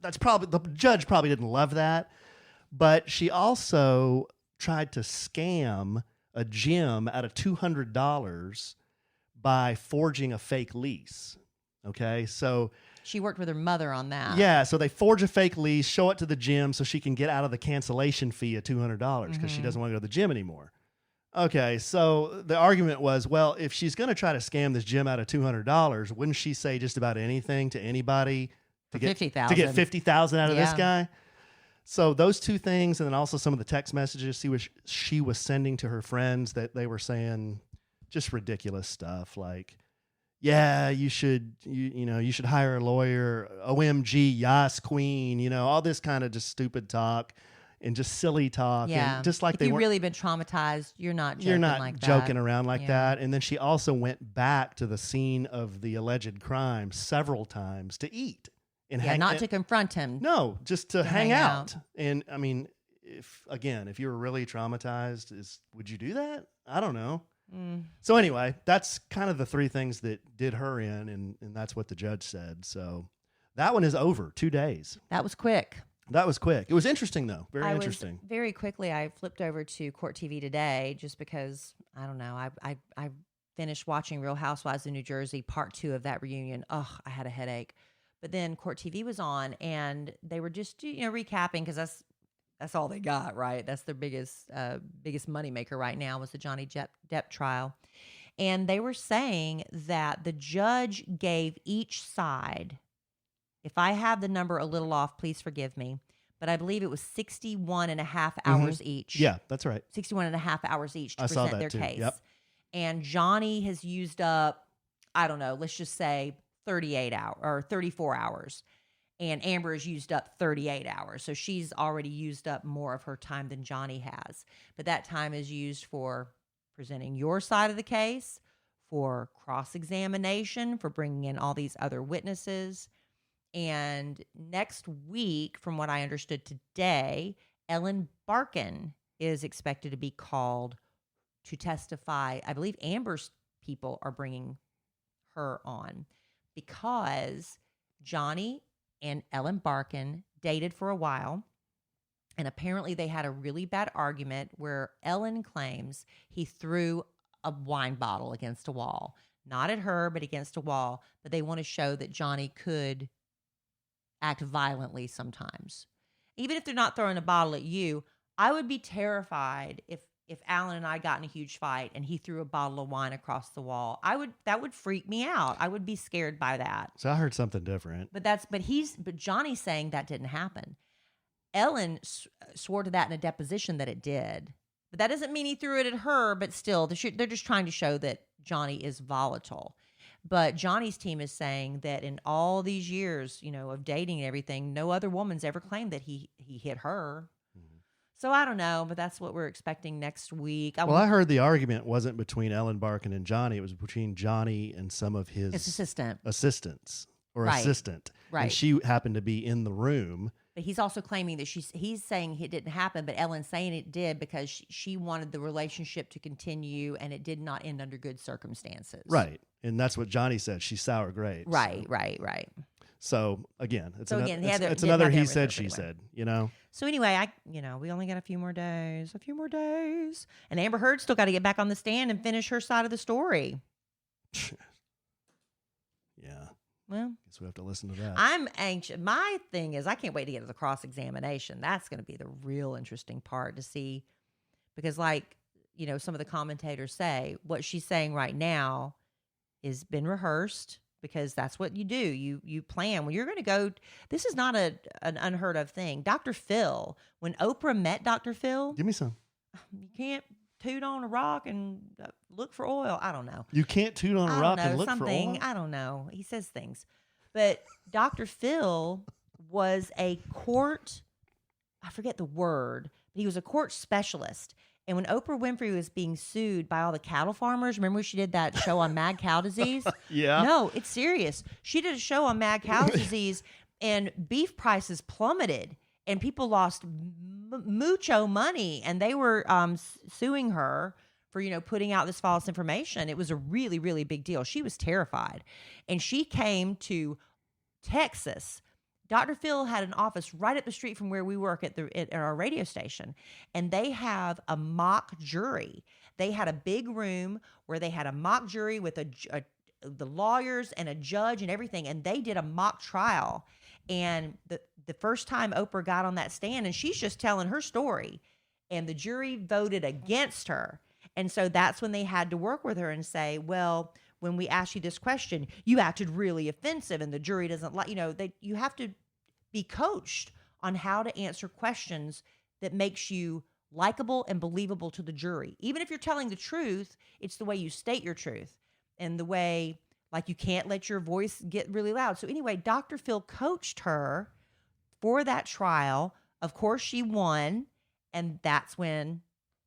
That's probably, the judge probably didn't love that, but she also tried to scam a gym out of $200 by forging a fake lease. Okay. So she worked with her mother on that. Yeah, so they forge a fake lease, show it to the gym so she can get out of the cancellation fee of $200 because she doesn't want to go to the gym anymore. Okay, so the argument was, well, if she's going to try to scam this gym out of $200, wouldn't she say just about anything to anybody to get $50,000 out of this guy? So those two things, and then also some of the text messages she was sending to her friends that they were saying just ridiculous stuff like, yeah, you should hire a lawyer. OMG, yes, queen. All this kind of just stupid talk and just silly talk. Yeah, and just like if you've really been traumatized, you're not joking around like that. And then she also went back to the scene of the alleged crime several times to eat and to confront him. No, just to hang out. And I mean, if you were really traumatized, would you do that? I don't know. So anyway, that's kind of the three things that did her in, and that's what the judge said. So that one is over. 2 days. That was quick. It was interesting, though. Very interesting. Very quickly, I flipped over to Court TV today just because, I don't know, I finished watching Real Housewives of New Jersey, part 2 of that reunion. Oh, I had a headache. But then Court TV was on, and they were just, recapping because that's all they got, right? That's their biggest moneymaker right now was the Johnny Depp trial. And they were saying that the judge gave each side, if I have the number a little off, please forgive me, but I believe it was 61 and a half hours each. Yeah, that's right. 61 and a half hours each to present their case. Yep. And Johnny has used up, I don't know, let's just say 38 hours or 34 hours. And Amber has used up 38 hours. So she's already used up more of her time than Johnny has. But that time is used for presenting your side of the case, for cross-examination, for bringing in all these other witnesses. And next week, from what I understood today, Ellen Barkin is expected to be called to testify. I believe Amber's people are bringing her on because Johnny and Ellen Barkin dated for a while. And apparently they had a really bad argument where Ellen claims he threw a wine bottle against a wall. Not at her, but against a wall. But they want to show that Johnny could act violently sometimes. Even if they're not throwing a bottle at you, I would be terrified if Alan and I got in a huge fight and he threw a bottle of wine across the wall. That would freak me out. I would be scared by that. So I heard something different. But Johnny's saying that didn't happen. Ellen swore to that in a deposition that it did. But that doesn't mean he threw it at her, but still, they're just trying to show that Johnny is volatile. But Johnny's team is saying that in all these years, of dating and everything, no other woman's ever claimed that he hit her. Mm-hmm. So I don't know, but that's what we're expecting next week. I heard the argument wasn't between Ellen Barkin and Johnny. It was between Johnny and some of his assistants or assistant. Right. And she happened to be in the room. But he's also claiming that he's saying it didn't happen, but Ellen's saying it did because she wanted the relationship to continue and it did not end under good circumstances. Right. And that's what Johnny said. She's sour grapes. Right. So again, it's it's another he said, she said, So anyway, we only got a few more days. And Amber Heard still got to get back on the stand and finish her side of the story. Yeah. Well, guess we have to listen to that. I'm anxious. My thing is, I can't wait to get to the cross-examination. That's going to be the real interesting part to see, because some of the commentators say what she's saying right now has been rehearsed, because that's what you do. You plan when you're going to go. This is not an unheard of thing. Dr. Phil, when Oprah met Dr. Phil, give me some. You can't toot on a rock and look for oil. I don't know. You can't toot on a rock and look for oil? I don't know. He says things. But Dr. Phil was a court, I forget the word, but he was a court specialist. And when Oprah Winfrey was being sued by all the cattle farmers, remember she did that show on mad cow disease? Yeah. No, it's serious. She did a show on mad cow disease and beef prices plummeted. And people lost mucho money, and they were suing her for, putting out this false information. It was a really, really big deal. She was terrified. And she came to Texas. Dr. Phil had an office right up the street from where we work at our radio station, and they have a mock jury. They had a big room where they had a mock jury with the lawyers and a judge and everything, and they did a mock trial. And the first time Oprah got on that stand, and she's just telling her story, and the jury voted against her. And so that's when they had to work with her and say, well, when we asked you this question, you acted really offensive, and the jury doesn't like, you have to be coached on how to answer questions that makes you likable and believable to the jury. Even if you're telling the truth, it's the way you state your truth and the way, you can't let your voice get really loud. So anyway, Dr. Phil coached her for that trial. Of course, she won, and that's when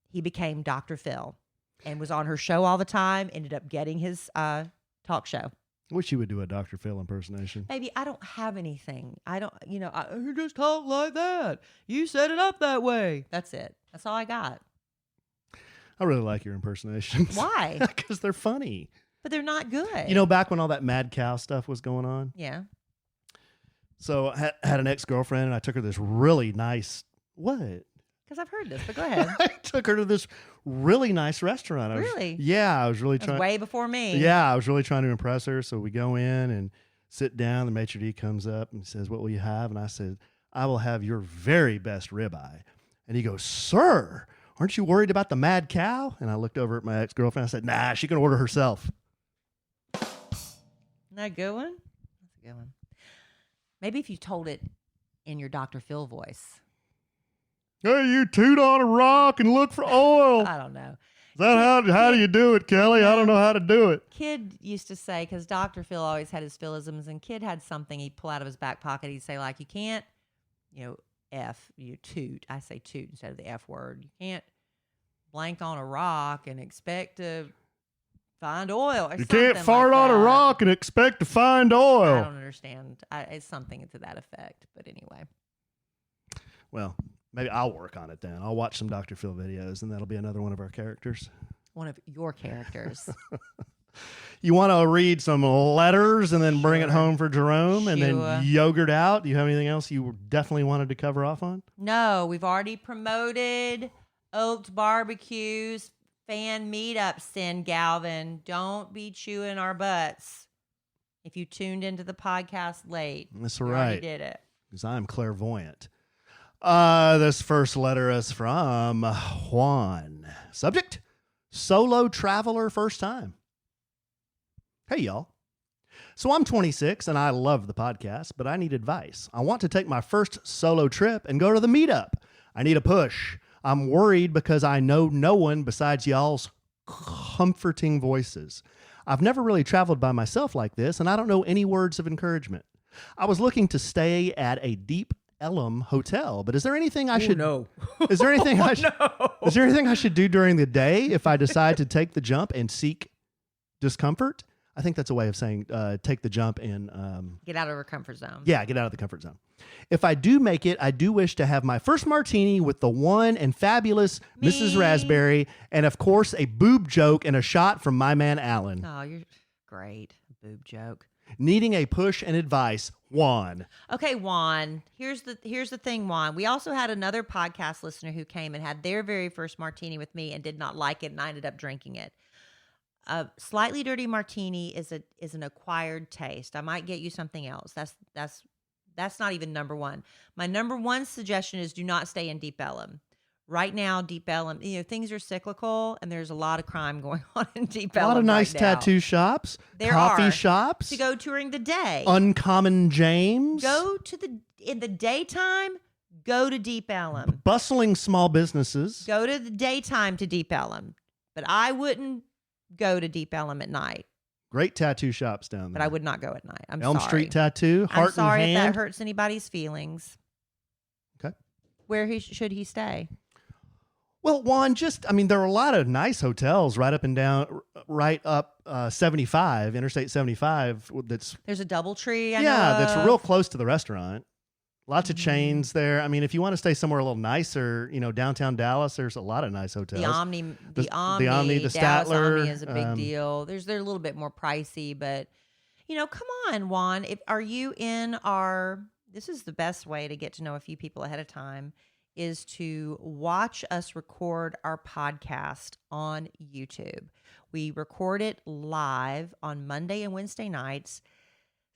he became Dr. Phil and was on her show all the time, ended up getting his talk show. I wish you would do a Dr. Phil impersonation. Baby, I don't have anything. I don't, you just talk like that. You set it up that way. That's it. That's all I got. I really like your impersonations. Why? Because they're funny. But they're not good. Back when all that mad cow stuff was going on. Yeah. So I had an ex-girlfriend, and I took her to this really nice, what? Because I've heard this, but go ahead. I took her to this really nice restaurant. Really? I was really trying. Way before me. Yeah, I was really trying to impress her. So we go in and sit down. The maitre d' comes up and says, "What will you have?" And I said, "I will have your very best ribeye." And he goes, "Sir, aren't you worried about the mad cow?" And I looked over at my ex-girlfriend. I said, "Nah, she can order herself." Isn't that a good one? That's a good one. Maybe if you told it in your Dr. Phil voice. Hey, you toot on a rock and look for oil. I don't know. Is that how do you do it, Kelly? I don't know how to do it. Kid used to say, because Dr. Phil always had his Philisms, and Kid had something he'd pull out of his back pocket. He'd say, you can't, you toot. I say toot instead of the F word. You can't blank on a rock and expect to find oil. Or you can't fart like on a rock and expect to find oil. I don't understand. It's something to that effect. But anyway. Well, maybe I'll work on it then. I'll watch some Dr. Phil videos, and that'll be another one of our characters. One of your characters. You want to read some letters and then bring it home for Jerome and then yogurt out? Do you have anything else you definitely wanted to cover off on? No, we've already promoted Oak'd BBQ's fan meetups in Galvin. Don't be chewing our butts if you tuned into the podcast late. That's we right. already did it. Because I'm clairvoyant. This first letter is from Juan. Subject, solo traveler first time. Hey, y'all. So I'm 26 and I love the podcast, but I need advice. I want to take my first solo trip and go to the meetup. I need a push. I'm worried because I know no one besides y'all's comforting voices. I've never really traveled by myself like this, and I don't know any words of encouragement. I was looking to stay at a Deep Ellum hotel, but is there anything I should no? Is there anything No. Is there anything I should do during the day if I decide to take the jump and seek discomfort? I think that's a way of saying take the jump and Get out of our comfort zone. yeah, get out of the comfort zone. If I do make it, I do wish to have my first martini with the one and fabulous Mrs. Raspberry, and of course a boob joke and a shot from my man Allen. Oh, you're great. Boob joke. Needing a push and advice, Juan. Okay, Juan. Here's the thing, Juan. We also had another podcast listener who came and had their very first martini with me and did not like it, and I ended up drinking it. A slightly dirty martini is an acquired taste. I might get you something else. That's not even number one. My number one suggestion is do not stay in Deep Ellum. Right now, Deep Ellum, things are cyclical and there's a lot of crime going on in Deep Ellum. A lot of nice right now. tattoo shops, There coffee are. shops. To go during the day. Uncommon James. Go in the daytime, go to Deep Ellum. Bustling small businesses. Go to the daytime to Deep Ellum. But I wouldn't go to Deep Ellum at night. Great tattoo shops down there. But I would not go at night. I'm Elm sorry. Street Tattoo, Heart I'm sorry and if Hand. that hurts anybody's feelings. Okay. Where should he stay? Well, Juan, there are a lot of nice hotels right up 75, Interstate 75. There's a DoubleTree. That's real close to the restaurant. Lots of chains there. I mean, if you want to stay somewhere a little nicer, downtown Dallas, there's a lot of nice hotels. The Omni, the the Dallas Statler Omni is a big um, deal. They're a little bit more pricey, but come on, Juan. Are you in our? This is the best way to get to know a few people ahead of time. Is to watch us record our podcast on YouTube. We record it live on Monday and Wednesday nights,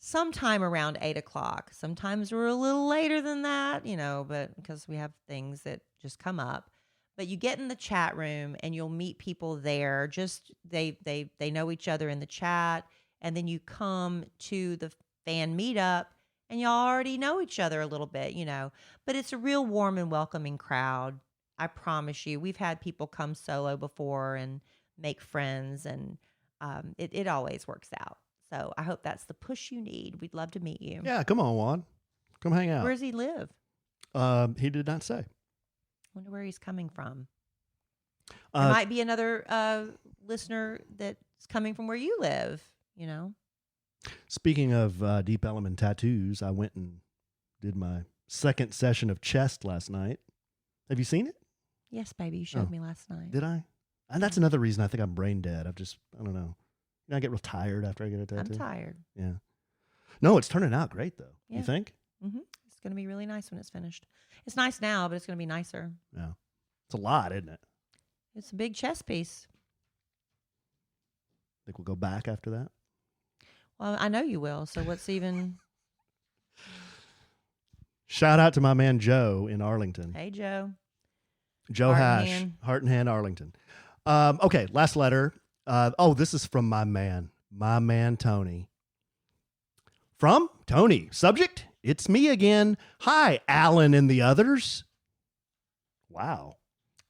sometime around 8:00. Sometimes we're a little later than that, but because we have things that just come up. But you get in the chat room and you'll meet people there. Just they know each other in the chat, and then you come to the fan meetup. And y'all already know each other a little bit, but it's a real warm and welcoming crowd. I promise you. We've had people come solo before and make friends, and it always works out. So I hope that's the push you need. We'd love to meet you. Yeah, come on, Juan. Come hang out. Where does he live? He did not say. Wonder where he's coming from. Uh, There might be another listener that's coming from where you live, Speaking of Deep Element tattoos, I went and did my second session of chest last night. Have you seen it? Yes, baby. You showed me last night. Did I? And that's another reason I think I'm brain dead. I don't know. I get real tired after I get a tattoo. I'm tired. Yeah. No, it's turning out great, though. Yeah. You think? Mm-hmm. It's going to be really nice when it's finished. It's nice now, but it's going to be nicer. Yeah. It's a lot, isn't it? It's a big chess piece. Think we'll go back after that? Well, I know you will. So what's even? Shout out to my man Joe in Arlington. Hey, Joe. Joe Heart and Hash, Hand. Heart and Hand, Arlington. Okay, last letter. This is from my man Tony. From Tony. Subject, it's me again. Hi, Allen and the others. Wow.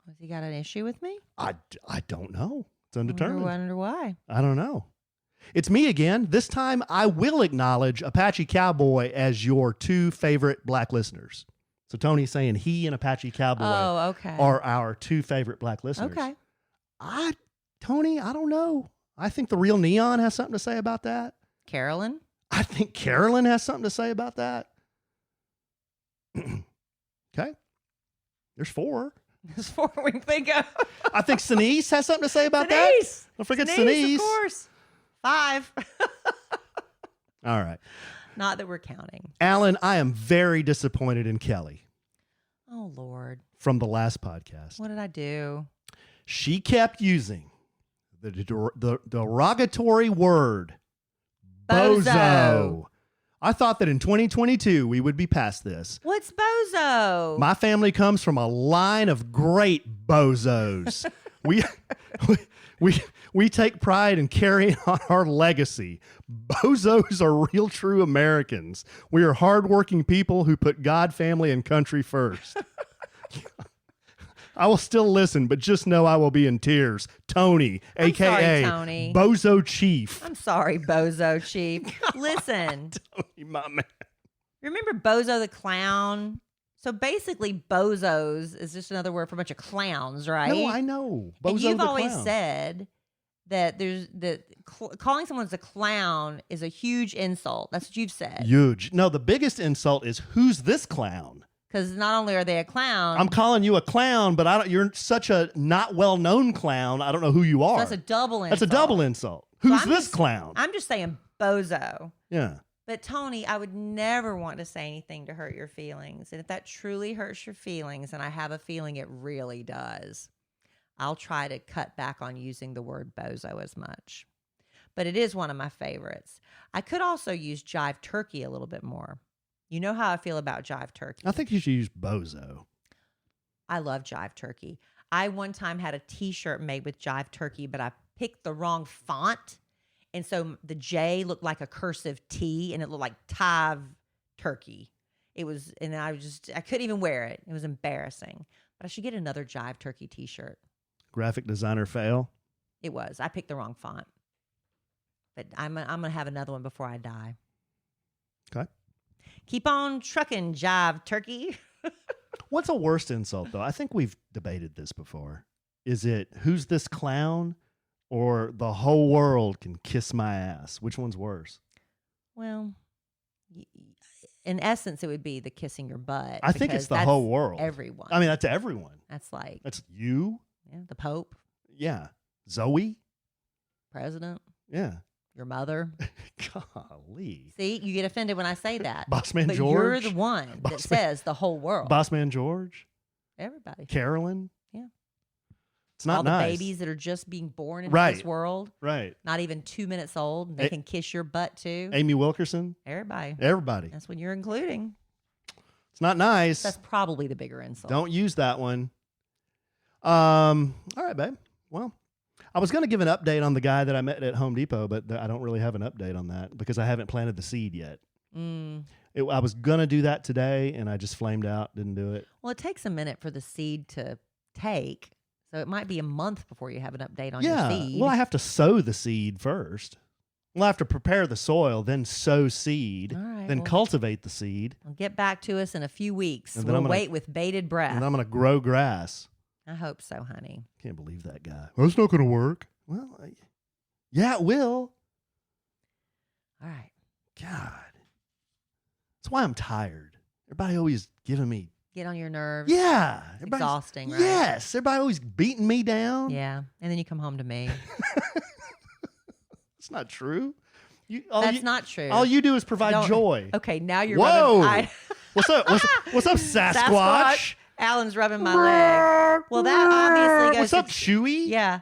Has he got an issue with me? I don't know. It's undetermined. I wonder why. I don't know. It's me again. This time I will acknowledge Apache Cowboy as your two favorite black listeners. So Tony's saying he and Apache Cowboy are our two favorite black listeners. Okay. Tony, I don't know. I think the Real Neon has something to say about that. Carolyn? I think Carolyn has something to say about that. Okay. There's four. There's four we can think of. I think Sinise has something to say about Denise! that. Don't forget Denise, Sinise. of course. 5. All right. Not that we're counting. Allen, I am very disappointed in Kelly Oh, Lord. from the last podcast. What did I do? She kept using the derogatory word, bozo. I thought that in 2022 we would be past this. What's bozo? My family comes from a line of great bozos. we take pride in carrying on our legacy. Bozos are real true Americans. We are hardworking people who put God, family, and country first. I will still listen, but just know I will be in tears. Tony, I'm a.k.a. sorry, Tony. Bozo Chief. I'm sorry, Bozo Chief. Listen. Tony, my man. Remember Bozo the Clown? So basically, bozos is just another word for a bunch of clowns, right? No, I know. Bozo and you've the always clown. said that calling someone a clown is a huge insult. That's what you've said. Huge. No, the biggest insult is, who's this clown? Because not only are they a clown, I'm calling you a clown, but I don't. You're such a not well-known clown. I don't know who you are. that's a double insult. That's a double insult. Who's I'm this just- clown? I'm just saying bozo. Yeah. But Tony, I would never want to say anything to hurt your feelings. And if that truly hurts your feelings, and I have a feeling it really does, I'll try to cut back on using the word bozo as much. But it is one of my favorites. I could also use jive turkey a little bit more. You know how I feel about jive turkey. I think you should use bozo. I love jive turkey. I one time had a t-shirt made with jive turkey, but I picked the wrong font. And so the J looked like a cursive T and it looked like Tive turkey. It was, and I couldn't even wear it. It was embarrassing. But I should get another jive turkey t-shirt. Graphic designer fail. It was. I picked the wrong font. But I'm going to have another one before I die. Okay. Keep on trucking, jive turkey. What's a worst insult, though? I think we've debated this before. Is it, who's this clown? Or the whole world can kiss my ass? Which one's worse? Well, in essence, it would be the kissing your butt. I think it's because the that's whole world. Everyone. I mean, that's everyone. That's like That's you. the Pope, Yeah. Zoe. president, Yeah. your mother. Golly. See, you get offended when I say that. Bossman but George. you're the one that Bossman- says the whole world. Bossman George. Everybody. Carolyn. Yeah. It's not All nice. the babies that are just being born into Right. this world, Right. not even 2 minutes old, they can kiss your butt too. Amy Wilkerson. Everybody. Everybody. That's what you're including. It's not nice. That's probably the bigger insult. Don't use that one. All right, babe. Well, I was going to give an update on the guy that I met at Home Depot, but I don't really have an update on that because I haven't planted the seed yet. I was going to do that today, and I just flamed out, didn't do it. Well, it takes a minute for the seed to take. So it might be a month before you have an update on your seed. Well, I have to sow the seed first. Well, I have to prepare the soil, then sow seed, All right, then well- cultivate the seed, Well, get back to us in a few weeks. And then We'll I'm gonna- wait with bated breath. and I'm going to grow grass. I hope so, honey. Can't believe that guy. That's not going to work. Well, yeah, it will. All right. God. That's why I'm tired. Everybody always giving me, Get on your nerves. yeah. It's Everybody's- exhausting, right? Yes. Everybody always beating me down. Yeah. And then you come home to me. It's not true. That's not true. All you do is provide Don't- joy. Okay, now you're Whoa. rubbing. What's up? What's up, Sasquatch? Alan's rubbing my leg. Well, that obviously goes What's up, to- Chewy? Yeah,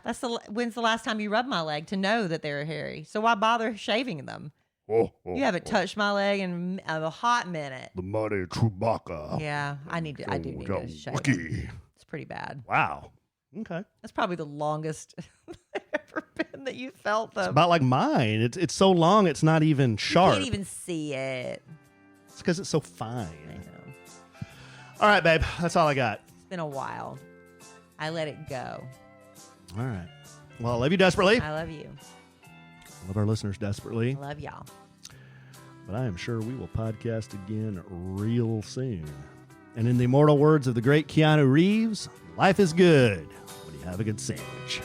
when's the last time you rubbed my leg to know that they're hairy? So why bother shaving them? You haven't touched my leg in a hot minute. The mighty Chewbacca. Yeah, I do need to shave. Wookie. It's pretty bad. Wow. Okay. That's probably the longest they've ever been that you felt them. About like mine. It's so long it's not even sharp. You can't even see it. It's because it's so I fine. know. All right, babe. That's all I got. It's been a while. I let it go. All right. Well, I love you desperately. I love you. I love our listeners desperately. I love y'all. But I am sure we will podcast again real soon. And in the immortal words of the great Keanu Reeves, life is good when you have a good sandwich.